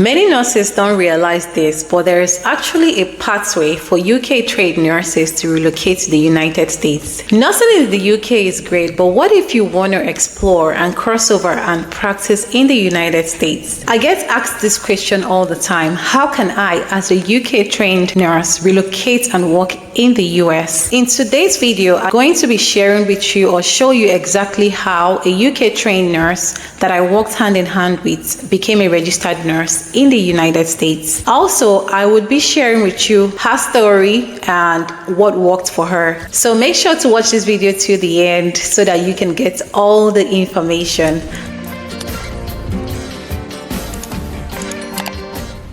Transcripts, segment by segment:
Many nurses don't realize this, but there is actually a pathway for UK trained nurses to relocate to the United States. Nursing in the UK is great, but what if you want to explore and cross over and practice in the United States? I get asked this question all the time. How can I, as a UK trained nurse, relocate and work in the US? In today's video, I'm going to be sharing with you or show you exactly how a UK trained nurse that I worked hand in hand with became a registered nurse in the United States. Also, I would be sharing with you her story and what worked for her. So make sure to watch this video to the end so that you can get all the information.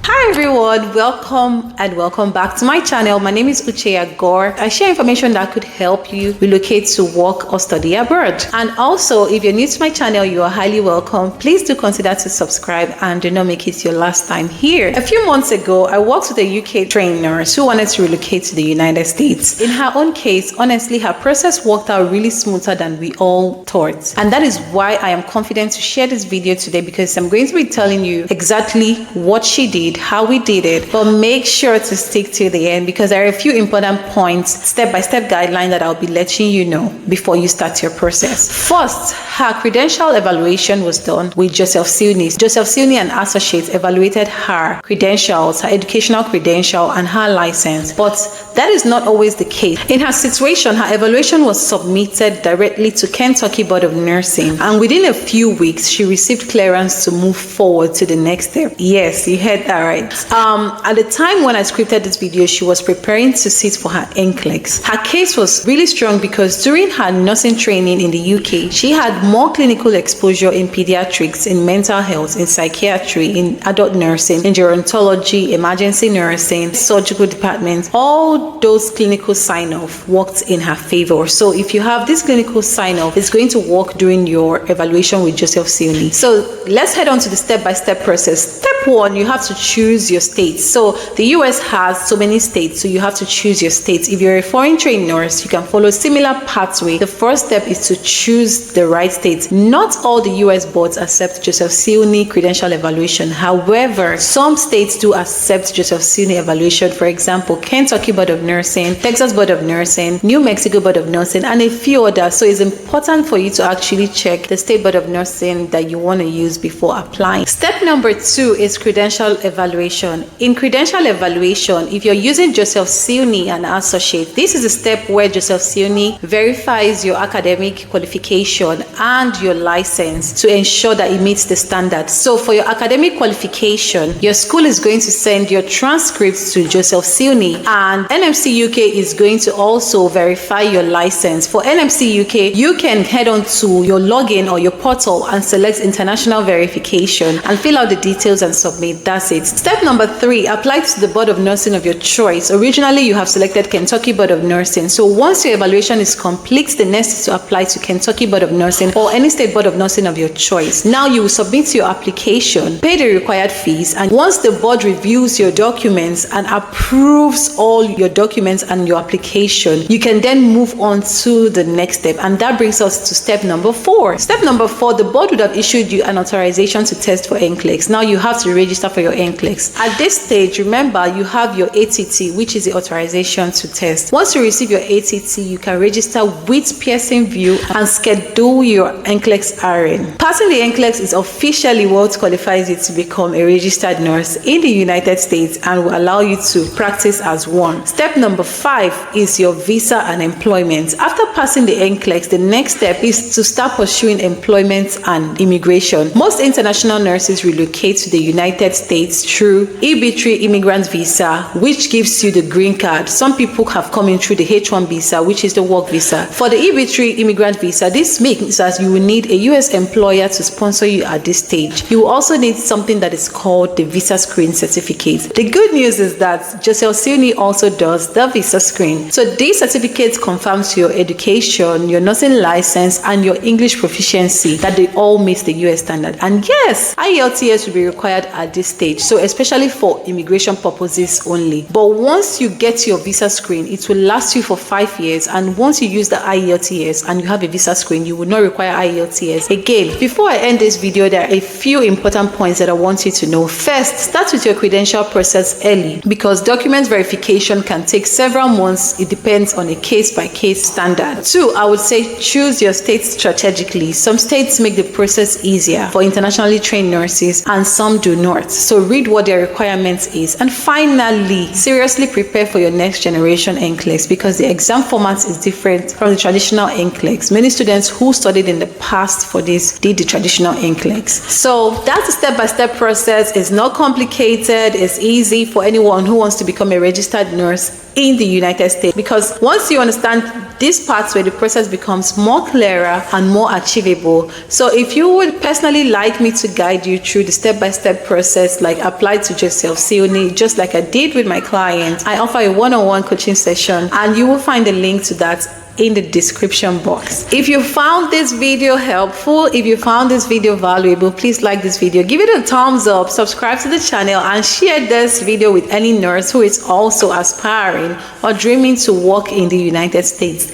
Hi everyone, welcome back to my channel. My name is Uche Agor. I share information that could help you relocate to work or study abroad. And also, if you're new to my channel, you are highly welcome. Please do consider to subscribe and do not make it your last time here. A few months ago, I worked with a UK trained nurse who wanted to relocate to the United States. In her own case, honestly, her process worked out really smoother than we all thought. And that is why I am confident to share this video today, because I'm going to be telling you exactly what she did, how we did it, but make sure to stick to the end because there are a few important points, step-by-step guidelines that I'll be letting you know before you start your process. First, her credential evaluation was done with Joseph Silney. Joseph Silney and Associates evaluated her credentials, her educational credential, and her license, but that is not always the case. In her situation, her evaluation was submitted directly to Kentucky Board of Nursing, and within a few weeks, she received clearance to move forward to the next step. Yes, you heard that right. At the time when I scripted this video, she was preparing to sit for her NCLEX. Her case was really strong because during her nursing training in the UK, she had more clinical exposure in pediatrics, in mental health, in psychiatry, in adult nursing, in gerontology, emergency nursing, surgical departments. All those clinical sign-off worked in her favor. So if you have this clinical sign-off, it's going to work during your evaluation with Joseph Silney. So let's head on to the step-by-step process. Step one, you have to choose your states. So the US has so many states, so you have to choose your states. If you're a foreign trained nurse, you can follow a similar pathway. The first step is to choose the right states. Not all the US boards accept Joseph Silney credential evaluation. However, some states do accept Joseph Silney evaluation. For example, Kentucky Board of Nursing, Texas Board of Nursing, New Mexico Board of Nursing, and a few others. So it's important for you to actually check the state Board of Nursing that you want to use before applying. Step number 2 is credential evaluation. In credential evaluation, if you're using Joseph Silney and Associates, this is a step where Joseph Silney verifies your academic qualification and your license to ensure that it meets the standards. So for your academic qualification, your school is going to send your transcripts to Joseph Silney, and NMC UK is going to also verify your license. For NMC UK, you can head on to your login or your portal and select international verification and fill out the details and submit. That's it. Step number 3, apply to the Board of Nursing of your choice. Originally, you have selected Kentucky Board of Nursing. So once your evaluation is complete, the next is to apply to Kentucky Board of Nursing or any state Board of Nursing of your choice. Now you will submit your application, pay the required fees, and once the board reviews your documents and approves all your documents and your application, you can then move on to the next step. And that brings us to step number 4. Step number 4, the board would have issued you an authorization to test for NCLEX. Now you have to register for your NCLEX. At this stage, remember, you have your ATT, which is the authorization to test. Once you receive your ATT, you can register with Pearson VUE and schedule your NCLEX RN. Passing the NCLEX is officially what qualifies you to become a registered nurse in the United States and will allow you to practice as one. Step number 5 is your visa and employment. After passing the NCLEX, the next step is to start pursuing employment and immigration. Most international nurses relocate to the United States through EB3 immigrant visa, which gives you the green card. Some people have come in through the H1 visa, which is the work visa. For the EB3 immigrant visa, this means that you will need a US employer to sponsor you at this stage. You will also need something that is called the visa screen certificate. The good news is that Joseph Silney also does the visa screen. So these certificates confirms your education, your nursing license, and your English proficiency, that they all meet the US standard. And yes, IELTS will be required at this stage, so especially for immigration purposes only. But once you get your visa screen, it will last you for 5 years, and once you use the IELTS and you have a visa screen, you will not require IELTS again. Before I end this video, there are a few important points that I want you to know. First, start with your credential process early, because document verification can take several months. It depends on a case-by-case standard. 2, I would say choose your state strategically. Some states make the process easier for internationally trained nurses and some do not. So read what their requirements is. And finally, seriously prepare for your next generation NCLEX, because the exam format is different from the traditional NCLEX. Many students who studied in the past for this did the traditional NCLEX. So that's the step-by-step process. It's not complicated. It's easy for anyone who wants to become a registered nurse in the United States, because once you understand these parts where the process becomes more clearer and more achievable. So if you would personally like me to guide you through the step-by-step process, like apply to Joseph Sione, just like I did with my clients, I offer a one-on-one coaching session, and you will find a link to that in the description box. If you found this video helpful, if you found this video valuable, please like this video, give it a thumbs up, subscribe to the channel, and share this video with any nurse who is also aspiring or dreaming to work in the United States.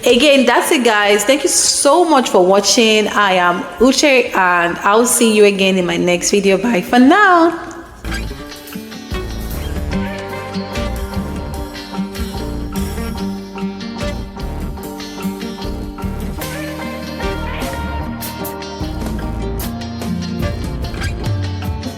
Again, that's it, guys. Thank you so much for watching. I am Uche, and I'll see you again in my next video. Bye for now.